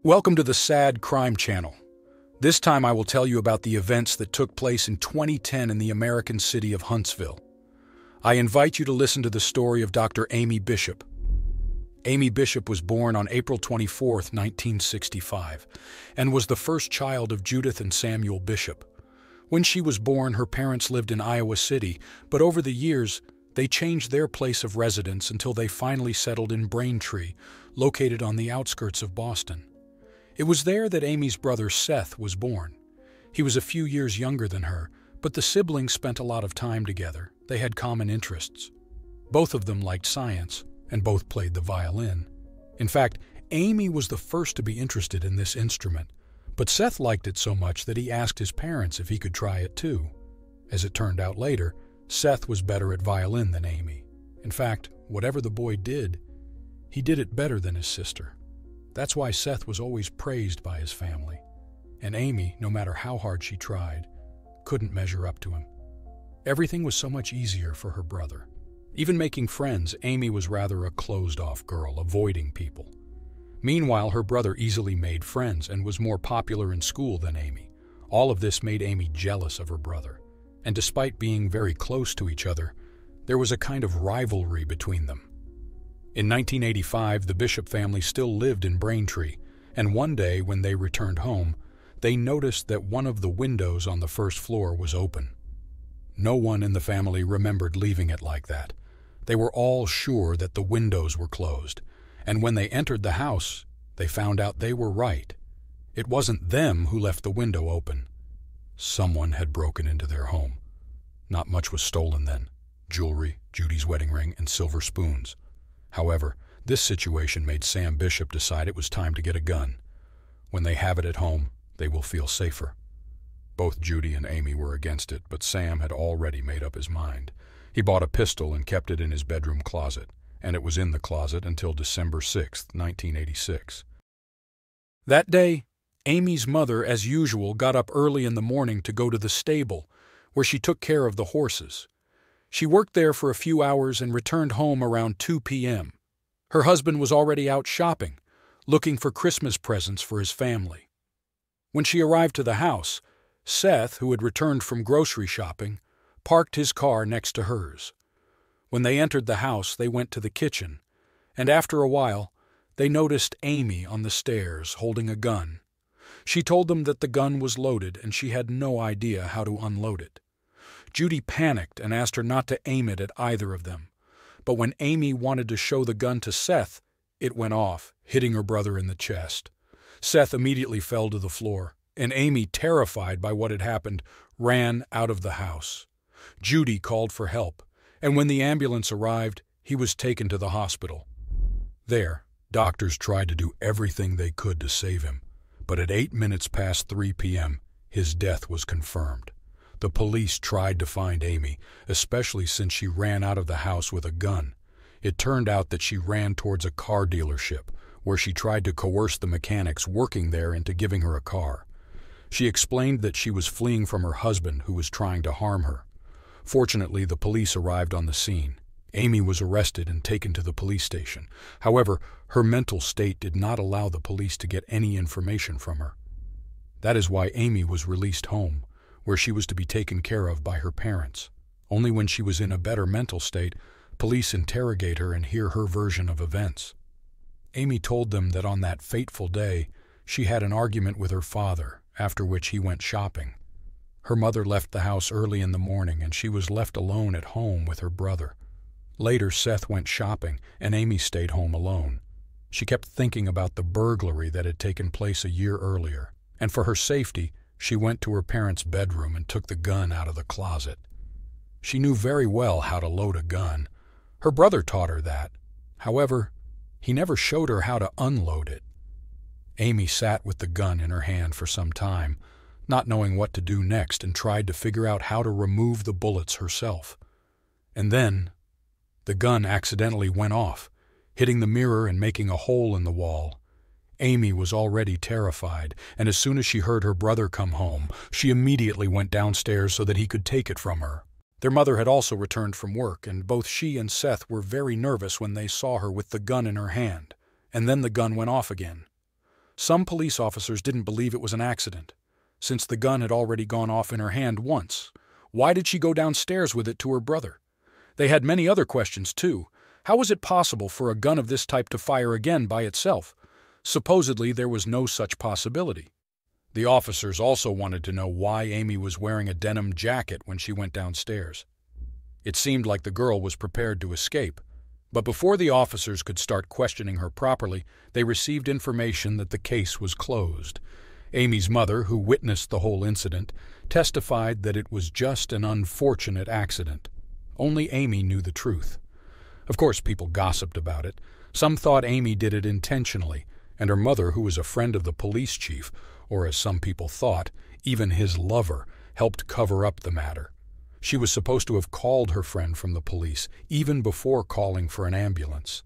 Welcome to the Sad Crime Channel. This time I will tell you about the events that took place in 2010 in the American city of Huntsville. I invite you to listen to the story of Dr. Amy Bishop. Amy Bishop was born on April 24, 1965, and was the first child of Judith and Samuel Bishop. When she was born, her parents lived in Iowa City, but over the years, they changed their place of residence until they finally settled in Braintree, located on the outskirts of Boston. It was there that Amy's brother Seth was born. He was a few years younger than her, but the siblings spent a lot of time together. They had common interests. Both of them liked science, and both played the violin. In fact, Amy was the first to be interested in this instrument, but Seth liked it so much that he asked his parents if he could try it too. As it turned out later, Seth was better at violin than Amy. In fact, whatever the boy did, he did it better than his sister. That's why Seth was always praised by his family, and Amy, no matter how hard she tried, couldn't measure up to him. Everything was so much easier for her brother. Even making friends, Amy was rather a closed-off girl, avoiding people. Meanwhile, her brother easily made friends and was more popular in school than Amy. All of this made Amy jealous of her brother, and despite being very close to each other, there was a kind of rivalry between them. In 1985, the Bishop family still lived in Braintree, and one day when they returned home, they noticed that one of the windows on the first floor was open. No one in the family remembered leaving it like that. They were all sure that the windows were closed, and when they entered the house, they found out they were right. It wasn't them who left the window open. Someone had broken into their home. Not much was stolen then: jewelry, Judy's wedding ring, and silver spoons. However, this situation made Sam Bishop decide it was time to get a gun. When they have it at home, they will feel safer. Both Judy and Amy were against it, but Sam had already made up his mind. He bought a pistol and kept it in his bedroom closet, and it was in the closet until December 6, 1986. That day, Amy's mother, as usual, got up early in the morning to go to the stable, where she took care of the horses. She worked there for a few hours and returned home around 2 p.m. Her husband was already out shopping, looking for Christmas presents for his family. When she arrived to the house, Seth, who had returned from grocery shopping, parked his car next to hers. When they entered the house, they went to the kitchen, and after a while, they noticed Amy on the stairs holding a gun. She told them that the gun was loaded and she had no idea how to unload it. Judy panicked and asked her not to aim it at either of them. But when Amy wanted to show the gun to Seth, it went off, hitting her brother in the chest. Seth immediately fell to the floor, and Amy, terrified by what had happened, ran out of the house. Judy called for help, and when the ambulance arrived, he was taken to the hospital. There, doctors tried to do everything they could to save him, but at 8 minutes past 3 p.m., his death was confirmed. The police tried to find Amy, especially since she ran out of the house with a gun. It turned out that she ran towards a car dealership, where she tried to coerce the mechanics working there into giving her a car. She explained that she was fleeing from her husband, who was trying to harm her. Fortunately, the police arrived on the scene. Amy was arrested and taken to the police station. However, her mental state did not allow the police to get any information from her. That is why Amy was released home, where she was to be taken care of by her parents. Only when she was in a better mental state, police interrogate her and hear her version of events. Amy told them that on that fateful day, she had an argument with her father, after which he went shopping. Her mother left the house early in the morning, and she was left alone at home with her brother. Later, Seth went shopping, and Amy stayed home alone. She kept thinking about the burglary that had taken place a year earlier, and for her safety, she went to her parents' bedroom and took the gun out of the closet. She knew very well how to load a gun. Her brother taught her that. However, he never showed her how to unload it. Amy sat with the gun in her hand for some time, not knowing what to do next, and tried to figure out how to remove the bullets herself. And then, the gun accidentally went off, hitting the mirror and making a hole in the wall. Amy was already terrified, and as soon as she heard her brother come home, she immediately went downstairs so that he could take it from her. Their mother had also returned from work, and both she and Seth were very nervous when they saw her with the gun in her hand, and then the gun went off again. Some police officers didn't believe it was an accident. Since the gun had already gone off in her hand once, why did she go downstairs with it to her brother? They had many other questions, too. How was it possible for a gun of this type to fire again by itself? Supposedly, there was no such possibility. The officers also wanted to know why Amy was wearing a denim jacket when she went downstairs. It seemed like the girl was prepared to escape. But before the officers could start questioning her properly, they received information that the case was closed. Amy's mother, who witnessed the whole incident, testified that it was just an unfortunate accident. Only Amy knew the truth. Of course, people gossiped about it. Some thought Amy did it intentionally, and her mother, who was a friend of the police chief, or as some people thought, even his lover, helped cover up the matter. She was supposed to have called her friend from the police, even before calling for an ambulance.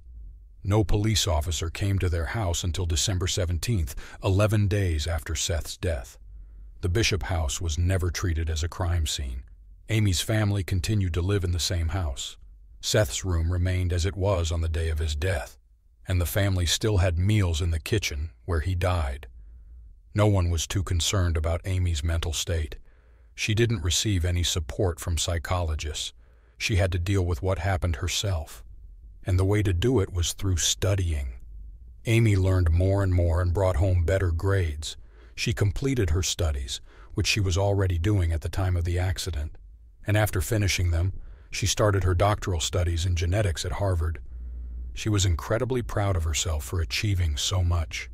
No police officer came to their house until December 17th, 11 days after Seth's death. The Bishop house was never treated as a crime scene. Amy's family continued to live in the same house. Seth's room remained as it was on the day of his death, and the family still had meals in the kitchen where he died. No one was too concerned about Amy's mental state. She didn't receive any support from psychologists. She had to deal with what happened herself, and the way to do it was through studying. Amy learned more and more and brought home better grades. She completed her studies, which she was already doing at the time of the accident, and after finishing them, she started her doctoral studies in genetics at Harvard. She was incredibly proud of herself for achieving so much.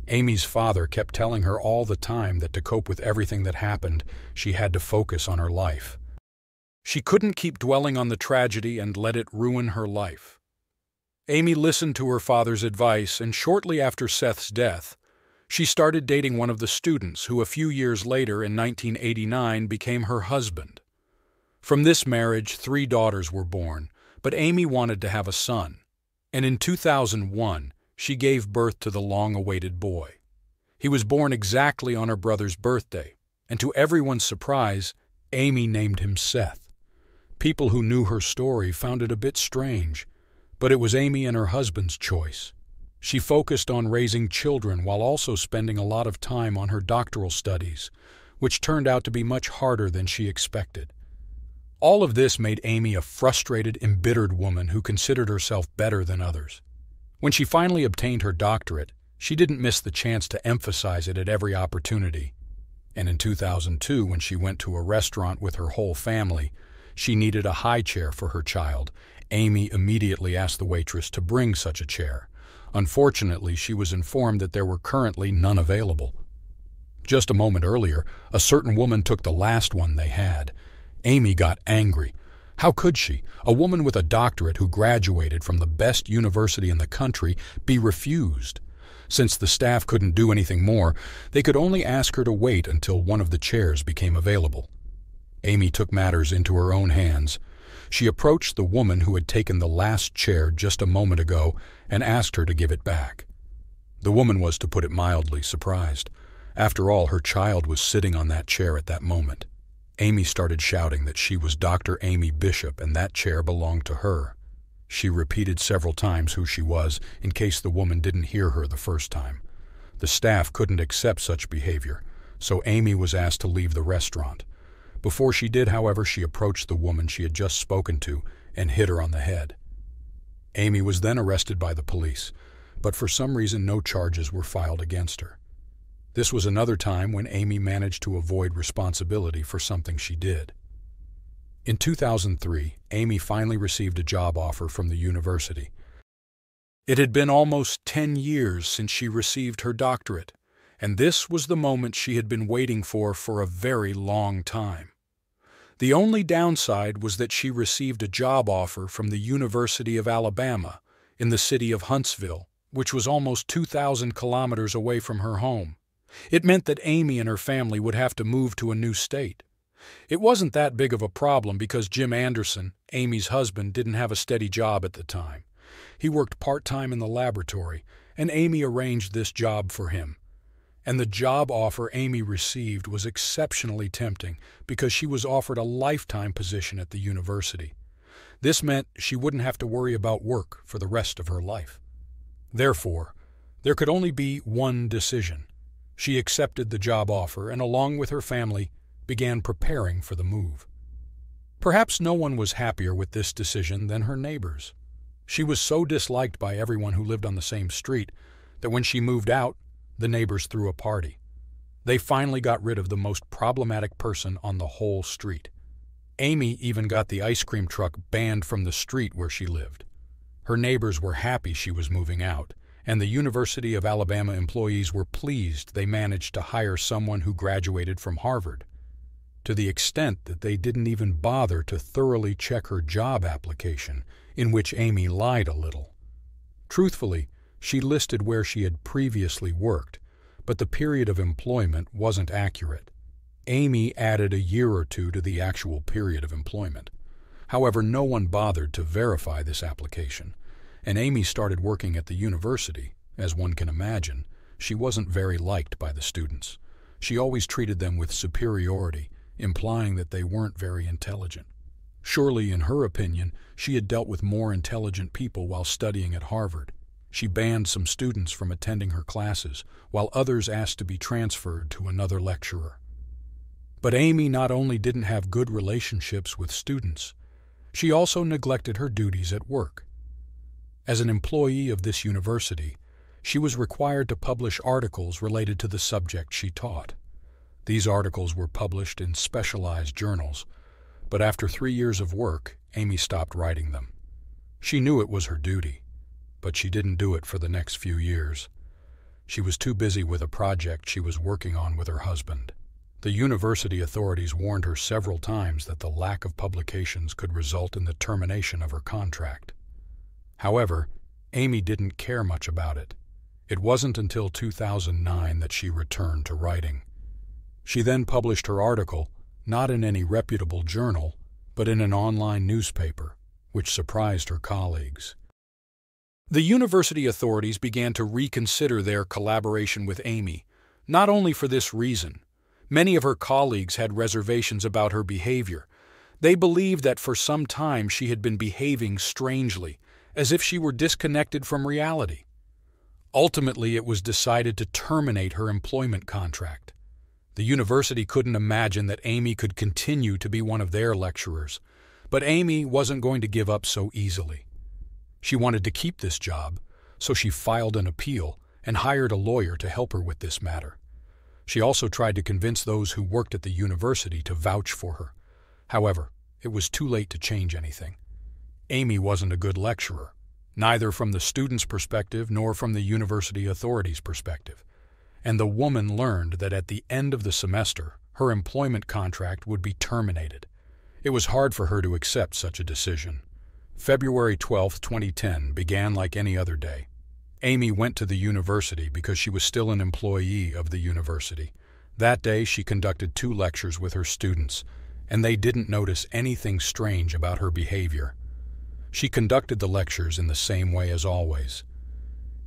Amy's father kept telling her all the time that to cope with everything that happened, she had to focus on her life. She couldn't keep dwelling on the tragedy and let it ruin her life. Amy listened to her father's advice, and shortly after Seth's death, she started dating one of the students who a few years later in 1989 became her husband. From this marriage, 3 daughters were born, but Amy wanted to have a son, and in 2001, she gave birth to the long-awaited boy. He was born exactly on her brother's birthday, and to everyone's surprise, Amy named him Seth. People who knew her story found it a bit strange, but it was Amy and her husband's choice. She focused on raising children while also spending a lot of time on her doctoral studies, which turned out to be much harder than she expected. All of this made Amy a frustrated, embittered woman who considered herself better than others. When she finally obtained her doctorate, she didn't miss the chance to emphasize it at every opportunity. And in 2002, when she went to a restaurant with her whole family, she needed a high chair for her child. Amy immediately asked the waitress to bring such a chair. Unfortunately, she was informed that there were currently none available. Just a moment earlier, a certain woman took the last one they had. Amy got angry. How could she, a woman with a doctorate who graduated from the best university in the country, be refused? Since the staff couldn't do anything more, they could only ask her to wait until one of the chairs became available. Amy took matters into her own hands. She approached the woman who had taken the last chair just a moment ago and asked her to give it back. The woman was, to put it mildly, surprised. After all, her child was sitting on that chair at that moment. Amy started shouting that she was Dr. Amy Bishop and that chair belonged to her. She repeated several times who she was in case the woman didn't hear her the first time. The staff couldn't accept such behavior, so Amy was asked to leave the restaurant. Before she did, however, she approached the woman she had just spoken to and hit her on the head. Amy was then arrested by the police, but for some reason no charges were filed against her. This was another time when Amy managed to avoid responsibility for something she did. In 2003, Amy finally received a job offer from the university. It had been almost 10 years since she received her doctorate, and this was the moment she had been waiting for a very long time. The only downside was that she received a job offer from the University of Alabama in the city of Huntsville, which was almost 2,000 kilometers away from her home. It meant that Amy and her family would have to move to a new state. It wasn't that big of a problem because Jim Anderson, Amy's husband, didn't have a steady job at the time. He worked part-time in the laboratory, and Amy arranged this job for him. And the job offer Amy received was exceptionally tempting because she was offered a lifetime position at the university. This meant she wouldn't have to worry about work for the rest of her life. Therefore, There could only be one decision. She accepted the job offer and, along with her family, began preparing for the move. Perhaps no one was happier with this decision than her neighbors. She was so disliked by everyone who lived on the same street that when she moved out, the neighbors threw a party. They finally got rid of the most problematic person on the whole street. Amy even got the ice cream truck banned from the street where she lived. Her neighbors were happy she was moving out, and the University of Alabama employees were pleased they managed to hire someone who graduated from Harvard, to the extent that they didn't even bother to thoroughly check her job application, in which Amy lied a little. Truthfully, she listed where she had previously worked, but the period of employment wasn't accurate. Amy added a year or two to the actual period of employment. However, no one bothered to verify this application, and Amy started working at the university. As one can imagine, she wasn't very liked by the students. She always treated them with superiority, implying that they weren't very intelligent. Surely, in her opinion, she had dealt with more intelligent people while studying at Harvard. She banned some students from attending her classes, while others asked to be transferred to another lecturer. But Amy not only didn't have good relationships with students, she also neglected her duties at work. As an employee of this university, she was required to publish articles related to the subject she taught. These articles were published in specialized journals, but after 3 years of work, Amy stopped writing them. She knew it was her duty, but she didn't do it for the next few years. She was too busy with a project she was working on with her husband. The university authorities warned her several times that the lack of publications could result in the termination of her contract. However, Amy didn't care much about it. It wasn't until 2009 that she returned to writing. She then published her article, not in any reputable journal, but in an online newspaper, which surprised her colleagues. The university authorities began to reconsider their collaboration with Amy, not only for this reason. Many of her colleagues had reservations about her behavior. They believed that for some time she had been behaving strangely, as if she were disconnected from reality. Ultimately, it was decided to terminate her employment contract. The university couldn't imagine that Amy could continue to be one of their lecturers, but Amy wasn't going to give up so easily. She wanted to keep this job, so she filed an appeal and hired a lawyer to help her with this matter. She also tried to convince those who worked at the university to vouch for her. However, it was too late to change anything. Amy wasn't a good lecturer, neither from the students' perspective nor from the university authorities' perspective. And the woman learned that at the end of the semester, her employment contract would be terminated. It was hard for her to accept such a decision. February 12, 2010 began like any other day. Amy went to the university because she was still an employee of the university. That day, she conducted 2 lectures with her students, and they didn't notice anything strange about her behavior. She conducted the lectures in the same way as always.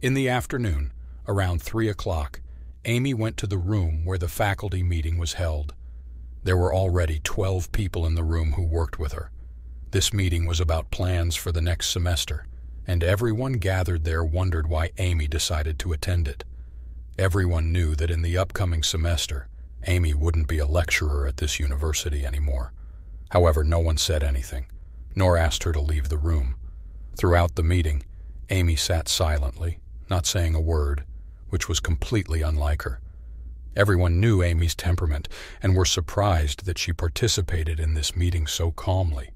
In the afternoon, around 3 o'clock, Amy went to the room where the faculty meeting was held. There were already 12 people in the room who worked with her. This meeting was about plans for the next semester, and everyone gathered there wondered why Amy decided to attend it. Everyone knew that in the upcoming semester, Amy wouldn't be a lecturer at this university anymore. However, no one said anything, nor asked her to leave the room. Throughout the meeting, Amy sat silently, not saying a word, which was completely unlike her. Everyone knew Amy's temperament and were surprised that she participated in this meeting so calmly.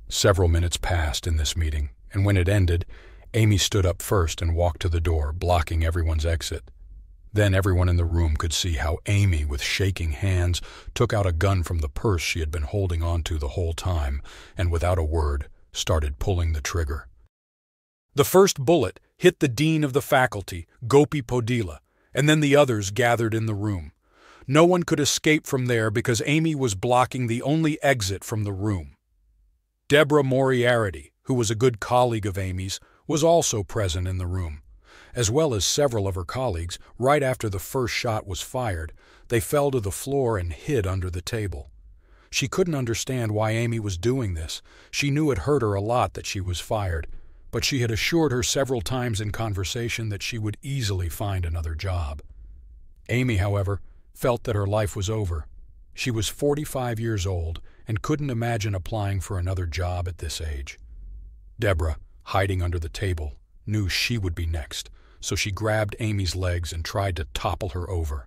Several minutes passed in this meeting, and when it ended, Amy stood up first and walked to the door, blocking everyone's exit. Then everyone in the room could see how Amy, with shaking hands, took out a gun from the purse she had been holding onto the whole time, and without a word, started pulling the trigger. The first bullet hit the dean of the faculty, Gopi Podila, and then the others gathered in the room. No one could escape from there because Amy was blocking the only exit from the room. Deborah Moriarty, who was a good colleague of Amy's, was also present in the room. As well as several of her colleagues, right after the first shot was fired, they fell to the floor and hid under the table. She couldn't understand why Amy was doing this. She knew it hurt her a lot that she was fired, but she had assured her several times in conversation that she would easily find another job. Amy, however, felt that her life was over. She was 45 years old and couldn't imagine applying for another job at this age. Deborah, hiding under the table, knew she would be next, so she grabbed Amy's legs and tried to topple her over.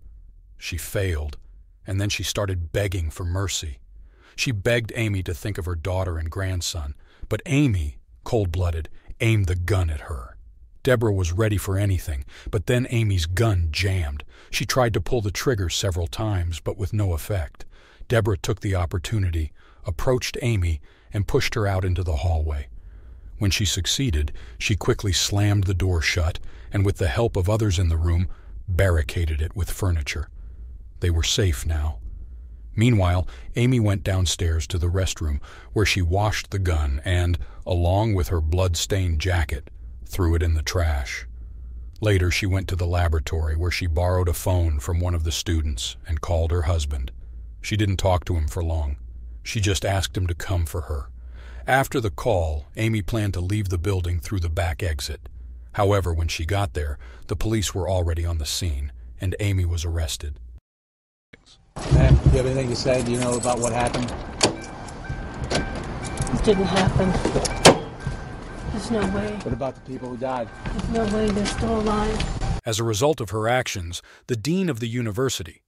She failed, and then she started begging for mercy. She begged Amy to think of her daughter and grandson, but Amy, cold-blooded, aimed the gun at her. Deborah was ready for anything, but then Amy's gun jammed. She tried to pull the trigger several times, but with no effect. Deborah took the opportunity, approached Amy, and pushed her out into the hallway. When she succeeded, she quickly slammed the door shut and, with the help of others in the room, barricaded it with furniture. They were safe now. Meanwhile, Amy went downstairs to the restroom, where she washed the gun and, along with her blood-stained jacket, threw it in the trash. Later, she went to the laboratory, where she borrowed a phone from one of the students and called her husband. She didn't talk to him for long. She just asked him to come for her. After the call, Amy planned to leave the building through the back exit. However, when she got there, the police were already on the scene, and Amy was arrested. Ma'am, do you have anything to say? Do you know about what happened? It didn't happen. There's no way. What about the people who died? There's no way they're still alive. As a result of her actions, the dean of the university,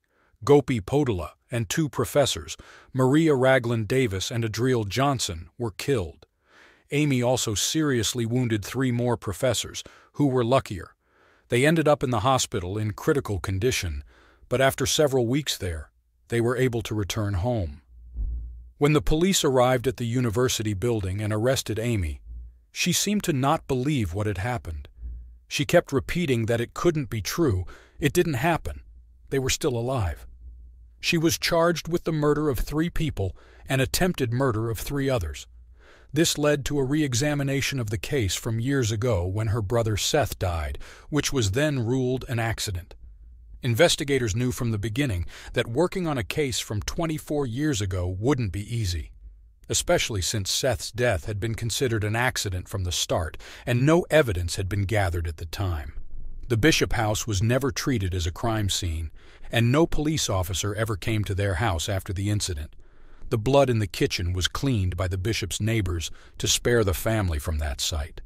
Gopi Podala, and two professors, Maria Ragland Davis and Adriel Johnson, were killed. Amy also seriously wounded 3 more professors, who were luckier. They ended up in the hospital in critical condition, but after several weeks there, they were able to return home. When the police arrived at the university building and arrested Amy, she seemed to not believe what had happened. She kept repeating that it couldn't be true, it didn't happen, they were still alive. She was charged with the murder of 3 people and attempted murder of 3 others. This led to a re-examination of the case from years ago when her brother Seth died, which was then ruled an accident. Investigators knew from the beginning that working on a case from 24 years ago wouldn't be easy, especially since Seth's death had been considered an accident from the start and no evidence had been gathered at the time. The Bishop house was never treated as a crime scene, and no police officer ever came to their house after the incident. The blood in the kitchen was cleaned by the Bishop's neighbors to spare the family from that sight.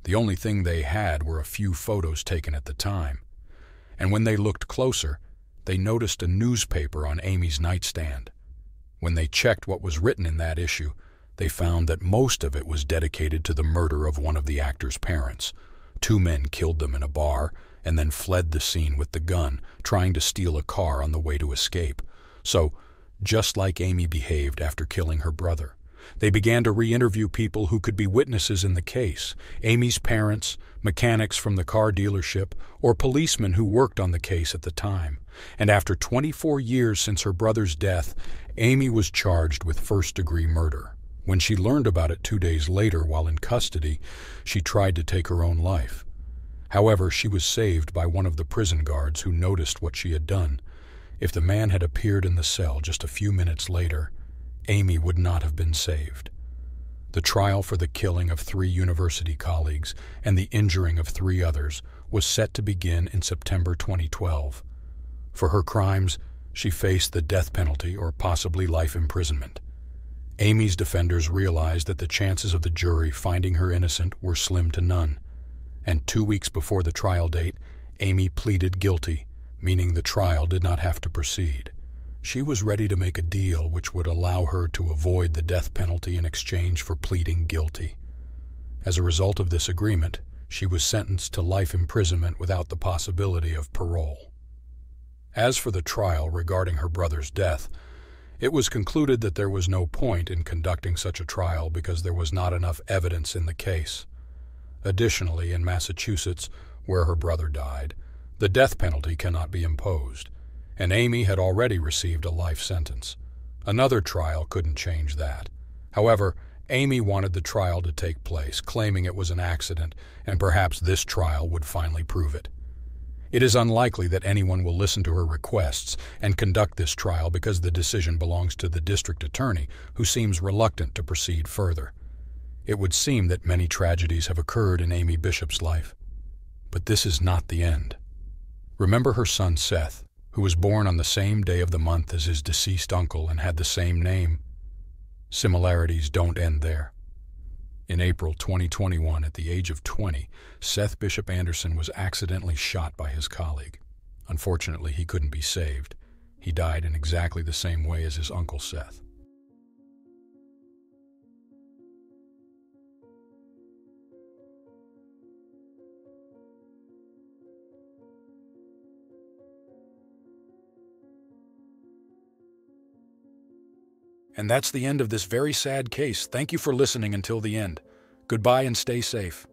The only thing they had were a few photos taken at the time, and when they looked closer, they noticed a newspaper on Amy's nightstand. When they checked what was written in that issue, they found that most of it was dedicated to the murder of one of the actor's parents. 2 men killed them in a bar and then fled the scene with the gun, trying to steal a car on the way to escape. So, just like Amy behaved after killing her brother, they began to re-interview people who could be witnesses in the case: Amy's parents, mechanics from the car dealership, or policemen who worked on the case at the time. And after 24 years since her brother's death, Amy was charged with first-degree murder. When she learned about it 2 days later while in custody, she tried to take her own life. However, she was saved by one of the prison guards who noticed what she had done. If the man had appeared in the cell just a few minutes later, Amy would not have been saved. The trial for the killing of 3 university colleagues and the injuring of 3 others was set to begin in September 2012. For her crimes, she faced the death penalty or possibly life imprisonment. Amy's defenders realized that the chances of the jury finding her innocent were slim to none, and 2 weeks before the trial date, Amy pleaded guilty, meaning the trial did not have to proceed. She was ready to make a deal which would allow her to avoid the death penalty in exchange for pleading guilty. As a result of this agreement, she was sentenced to life imprisonment without the possibility of parole. As for the trial regarding her brother's death, it was concluded that there was no point in conducting such a trial because there was not enough evidence in the case. Additionally, in Massachusetts, where her brother died, the death penalty cannot be imposed, and Amy had already received a life sentence. Another trial couldn't change that. However, Amy wanted the trial to take place, claiming it was an accident, and perhaps this trial would finally prove it. It is unlikely that anyone will listen to her requests and conduct this trial because the decision belongs to the district attorney, who seems reluctant to proceed further. It would seem that many tragedies have occurred in Amy Bishop's life, but this is not the end. Remember her son Seth, who was born on the same day of the month as his deceased uncle and had the same name. Similarities don't end there. In April 2021, at the age of 20, Seth Bishop Anderson was accidentally shot by his colleague. Unfortunately, he couldn't be saved. He died in exactly the same way as his uncle Seth. And that's the end of this very sad case. Thank you for listening until the end. Goodbye and stay safe.